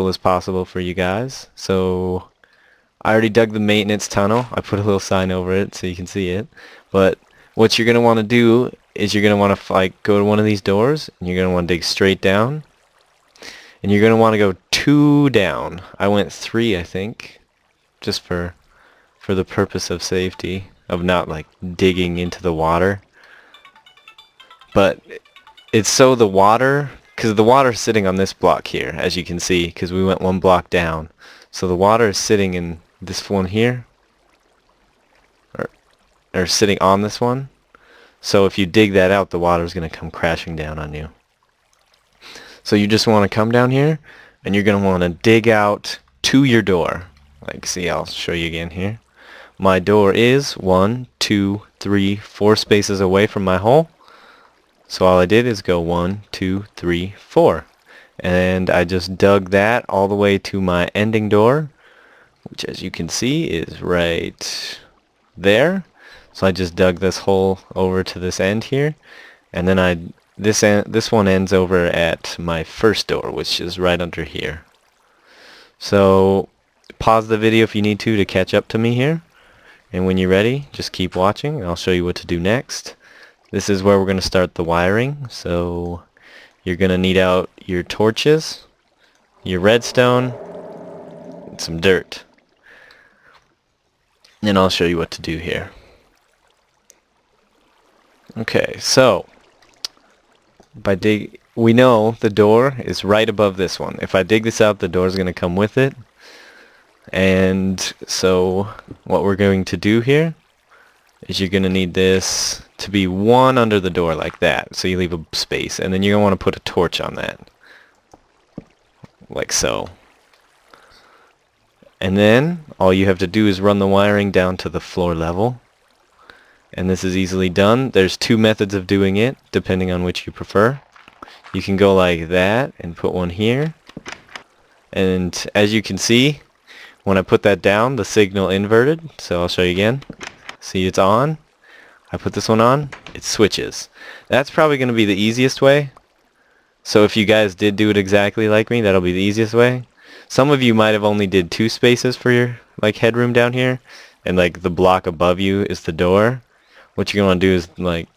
simple as possible for you guys. So I already dug the maintenance tunnel. I put a little sign over it so you can see it. But what you're going to want to do is you're going to want to like go to one of these doors and you're going to want to dig straight down. And you're going to want to go 2 down. I went 3, I think, just for the purpose of safety, of not like digging into the water. But it's so the water, because the water is sitting on this block here, as you can see, because we went 1 block down. So the water is sitting in this one here, or sitting on this one. So if you dig that out, the water is going to come crashing down on you. So you just want to come down here, and you're going to want to dig out to your door. Like, see, I'll show you again here. My door is 1, 2, 3, 4 spaces away from my hole. So all I did is go 1, 2, 3, 4. And I just dug that all the way to my ending door, which as you can see is right there. So I just dug this hole over to this end here, and then this one ends over at my first door, which is right under here. So pause the video if you need to catch up to me here, and when you're ready, just keep watching and I'll show you what to do next. This is where we're going to start the wiring. So you're going to need out your torches, your redstone, and some dirt. And I'll show you what to do here. Okay, so we know the door is right above this one. If I dig this out, the door is going to come with it. And so what we're going to do here is you're going to need this to be 1 under the door like that. So you leave a space, and then you're going to want to put a torch on that. Like so. And then all you have to do is run the wiring down to the floor level. And this is easily done. There's 2 methods of doing it, depending on which you prefer. You can go like that and put one here. And as you can see, when I put that down, the signal inverted. So I'll show you again. See, it's on. I put this one on, it switches. That's probably going to be the easiest way. So if you guys did do it exactly like me, that'll be the easiest way. Some of you might have only did 2 spaces for your like headroom down here, and like the block above you is the door. What you're going to do is like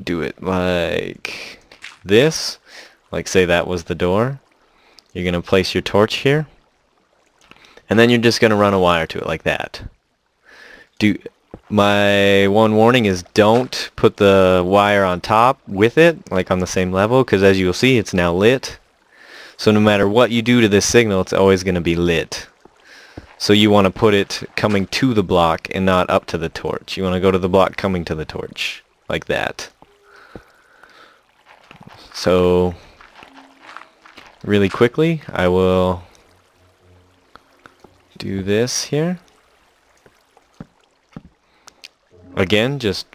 do it like this. Like say that was the door. You're going to place your torch here. And then you're just going to run a wire to it like that. My one warning is don't put the wire on top with it, like on the same level, because as you'll see, it's now lit. So no matter what you do to this signal, it's always going to be lit. So you want to put it coming to the block and not up to the torch. You want to go to the block coming to the torch, like that. So really quickly, I will do this here. Again, just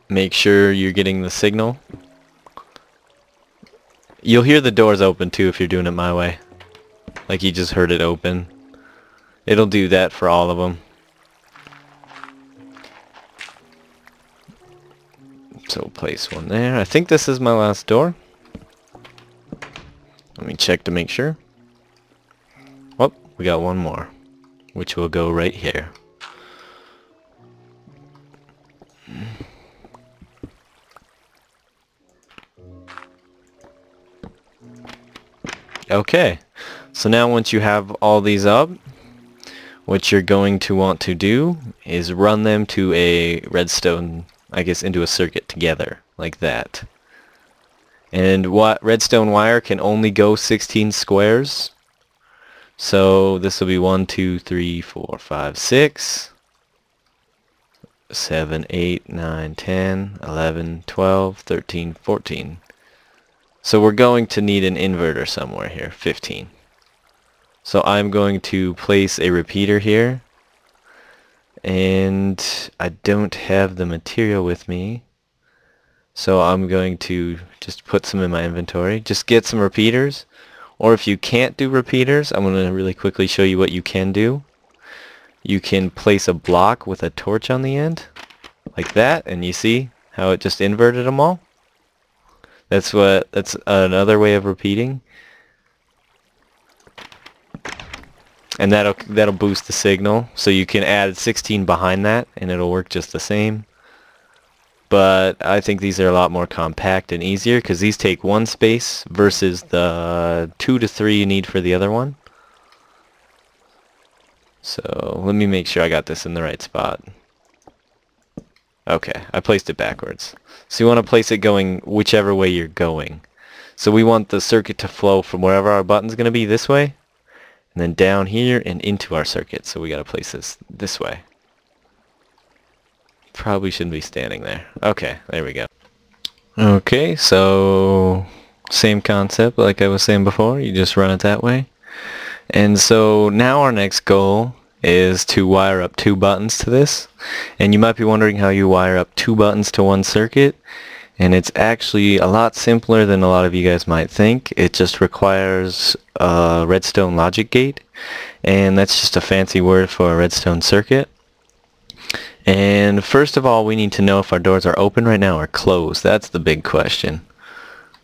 make sure you're getting the signal. You'll hear the doors open too if you're doing it my way. Like you just heard it open. It'll do that for all of them. So place one there. I think this is my last door. Let me check to make sure. Oh, we got one more, which will go right here. Okay, so now once you have all these up, what you're going to want to do is run them to a redstone, I guess, into a circuit together, like that. And what redstone wire can only go 16 squares. So this will be 1, 2, 3, 4, 5, 6, 7, 8, 9, 10, 11, 12, 13, 14. So we're going to need an inverter somewhere here, 15. So I'm going to place a repeater here. And I don't have the material with me. So I'm going to just put some in my inventory. Just get some repeaters. Or if you can't do repeaters, I'm going to really quickly show you what you can do. You can place a block with a torch on the end, like that, and you see how it just inverted them all? That's another way of repeating. and that'll boost the signal, so you can add 16 behind that and it'll work just the same. But I think these are a lot more compact and easier because these take 1 space versus the 2 to 3 you need for the other one. So let me make sure I got this in the right spot. Okay, I placed it backwards. So you want to place it going whichever way you're going. So we want the circuit to flow from wherever our button's going to be this way, and then down here and into our circuit. So we got to place this way. Probably shouldn't be standing there. Okay, there we go. Okay, so same concept like I was saying before. You just run it that way. And so now our next goal is to wire up 2 buttons to this. And you might be wondering how you wire up 2 buttons to one circuit. And it's actually a lot simpler than a lot of you guys might think. It just requires a redstone logic gate. And that's just a fancy word for a redstone circuit. And first of all, we need to know if our doors are open right now or closed. That's the big question.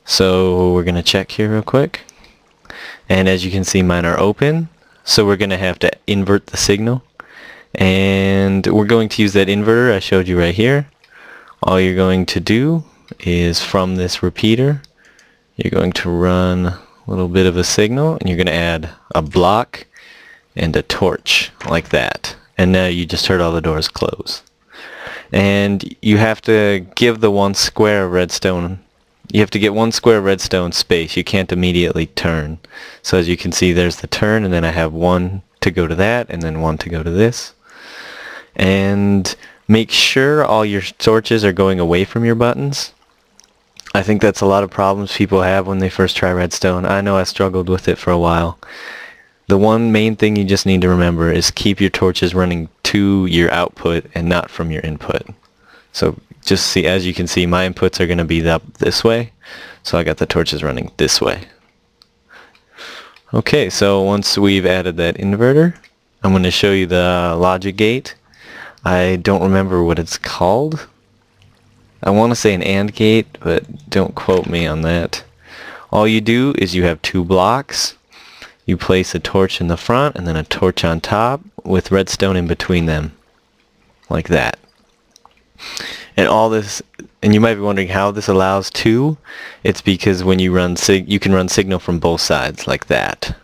So we're going to check here real quick. And as you can see, mine are open. So we're going to have to invert the signal. And we're going to use that inverter I showed you right here. All you're going to do is from this repeater, you're going to run a little bit of a signal, and you're going to add a block and a torch like that. And now you just heard all the doors close. And you have to give the 1 square of redstone, you have to get 1 square of redstone space. You can't immediately turn. So as you can see, there's the turn, and then I have 1 to go to that, and then 1 to go to this. And make sure all your torches are going away from your buttons. I think that's a lot of problems people have when they first try redstone. I know I struggled with it for a while. The one main thing you just need to remember is keep your torches running to your output and not from your input. So just see, as you can see, my inputs are going to be up this way. So I got the torches running this way. Okay, so once we've added that inverter, I'm going to show you the logic gate. I don't remember what it's called. I want to say an AND gate, but don't quote me on that. All you do is you have 2 blocks. You place a torch in the front and then a torch on top with redstone in between them, like that. And all this, and you might be wondering how this allows 2. It's because when you run you can run signal from both sides like that.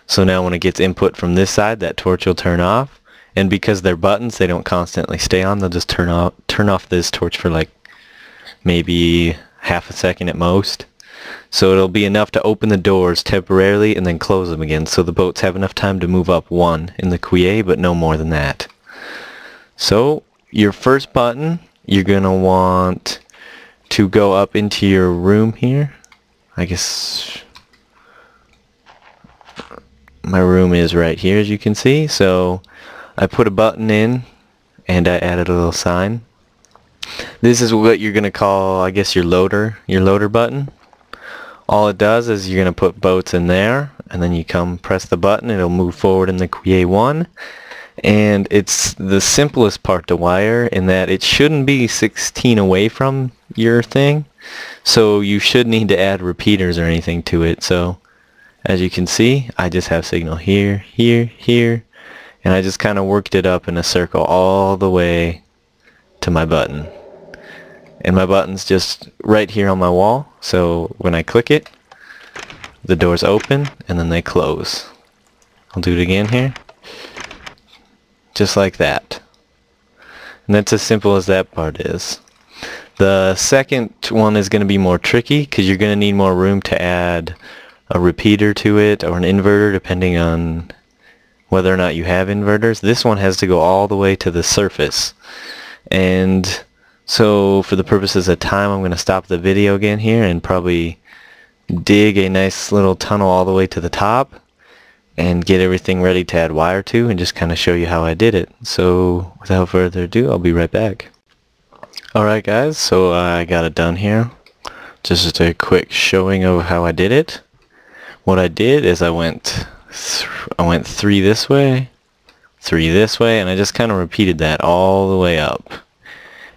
So now when it gets input from this side, that torch will turn off. And because they're buttons, they don't constantly stay on. They'll just turn off this torch for like maybe half a second at most. So it'll be enough to open the doors temporarily and then close them again, so the boats have enough time to move up 1 in the Quier, but no more than that. So your first button, you're going to want to go up into your room here. I guess my room is right here, as you can see. So I put a button in and I added a little sign. This is what you're going to call, I guess, your loader button. All it does is you're going to put boats in there, and then you come press the button, it'll move forward in the Quier 1. And it's the simplest part to wire in that it shouldn't be 16 away from your thing. So you should need to add repeaters or anything to it. So as you can see, I just have signal here, here, here. And I just kind of worked it up in a circle all the way to my button. And my button's just right here on my wall, so when I click it, the doors open and then they close. I'll do it again here. Just like that. And that's as simple as that part is. The second one is going to be more tricky because you're going to need more room to add a repeater to it or an inverter depending on whether or not you have inverters. This one has to go all the way to the surface. And so for the purposes of time, I'm going to stop the video again here and probably dig a nice little tunnel all the way to the top and get everything ready to add wire to and just kind of show you how I did it. So without further ado, I'll be right back. Alright guys, so I got it done here. Just a quick showing of how I did it. What I did is I went 3 this way, 3 this way, and I just kind of repeated that all the way up.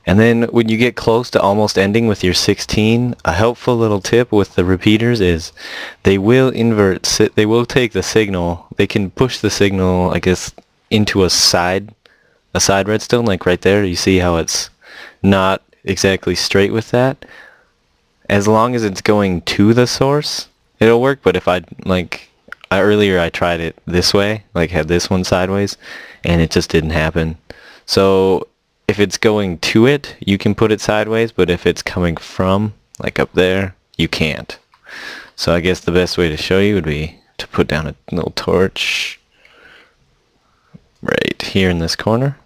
And then when you get close to almost ending with your 16, a helpful little tip with the repeaters is they will they will take the signal, they can push the signal, I guess, into a side redstone, like right there. You see how it's not exactly straight with that? As long as it's going to the source, it'll work. But if earlier I tried it this way, like had this one sideways, and it just didn't happen. So if it's going to it, you can put it sideways, but if it's coming from, like up there, you can't. So I guess the best way to show you would be to put down a little torch right here in this corner.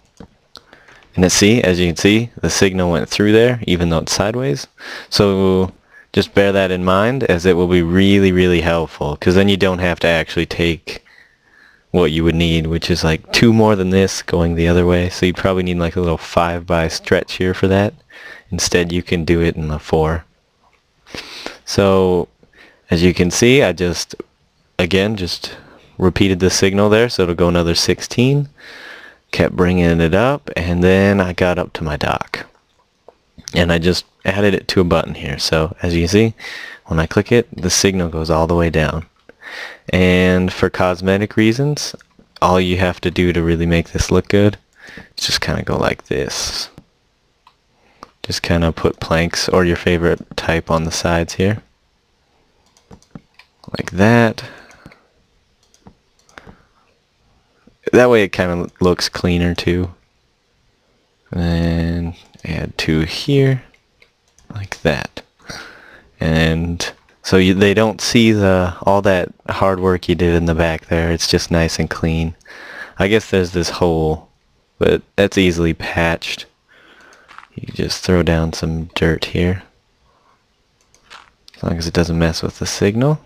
And as you can see, the signal went through there, even though it's sideways. So just bear that in mind, as it will be really, really helpful, because then you don't have to actually take what you would need, which is like 2 more than this going the other way. So you probably need like a little 5 by stretch here for that. Instead, you can do it in the 4. So as you can see, I just repeated the signal there, so it'll go another 16. Kept bringing it up, and then I got up to my dock. And I just added it to a button here. So as you can see, when I click it, the signal goes all the way down. And for cosmetic reasons, all you have to do to really make this look good is just kind of go like this. Just kind of put planks or your favorite type on the sides here. Like that. That way it kind of looks cleaner too. And add 2 here. Like that. And so they don't see all that hard work you did in the back there. It's just nice and clean. I guess there's this hole, but that's easily patched. You just throw down some dirt here, as long as it doesn't mess with the signal.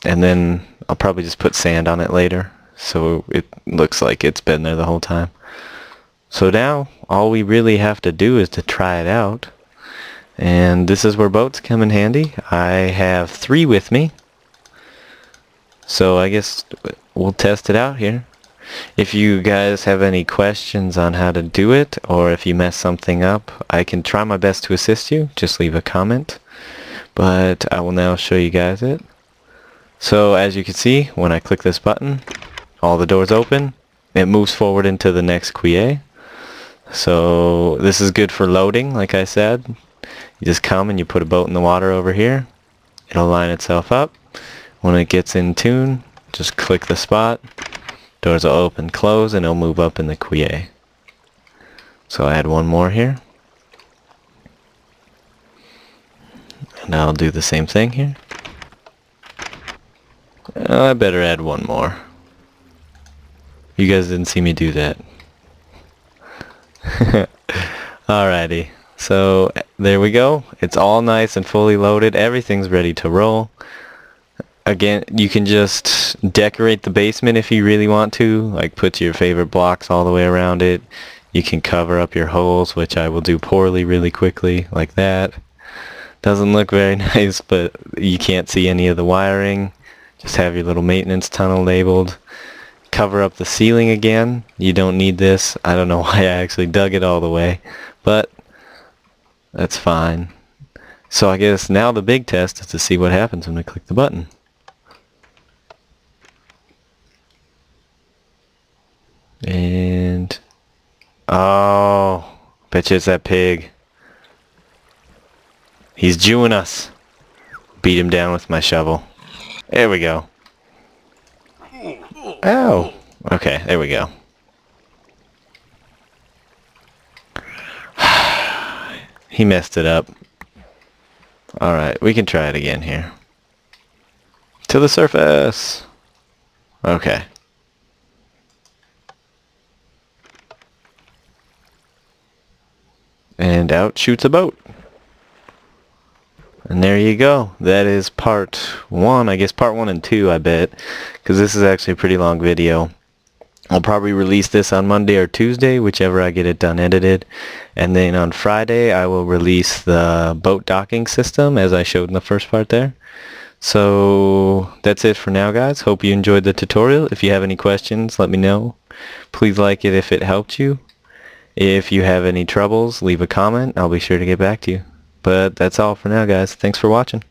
And then I'll probably just put sand on it later, so it looks like it's been there the whole time. So now all we really have to do is to try it out. And this is where boats come in handy. I have 3 with me, so I guess we'll test it out here. If you guys have any questions on how to do it, or if you mess something up, I can try my best to assist you. Just leave a comment. But I will now show you guys it. So as you can see, when I click this button, all the doors open. It moves forward into the next quay. So this is good for loading, like I said. You just come and you put a boat in the water over here. It'll line itself up. When it gets in tune, just click the spot. Doors will open, close, and it'll move up in the quay. So I'll add 1 more here. And I'll do the same thing here. I better add 1 more. You guys didn't see me do that. Alrighty. So there we go. It's all nice and fully loaded. Everything's ready to roll. Again, you can just decorate the basement if you really want to, like put your favorite blocks all the way around it. You can cover up your holes, which I will do poorly really quickly, like that. Doesn't look very nice, but you can't see any of the wiring. Just have your little maintenance tunnel labeled. Cover up the ceiling again. You don't need this. I don't know why I actually dug it all the way, but that's fine. So I guess now the big test is to see what happens when we click the button. And oh, bet you it's that pig. He's Jewing us. Beat him down with my shovel. There we go. Ow. Okay, there we go. He messed it up. Alright, we can try it again here. To the surface. Okay. And out shoots a boat. And there you go. That is part 1. I guess part 1 and 2, I bet. Because this is actually a pretty long video. I'll probably release this on Monday or Tuesday, whichever I get it done edited. And then on Friday, I will release the boat docking system, as I showed in the first part there. So that's it for now, guys. Hope you enjoyed the tutorial. If you have any questions, let me know. Please like it if it helped you. If you have any troubles, leave a comment. I'll be sure to get back to you. But that's all for now, guys. Thanks for watching.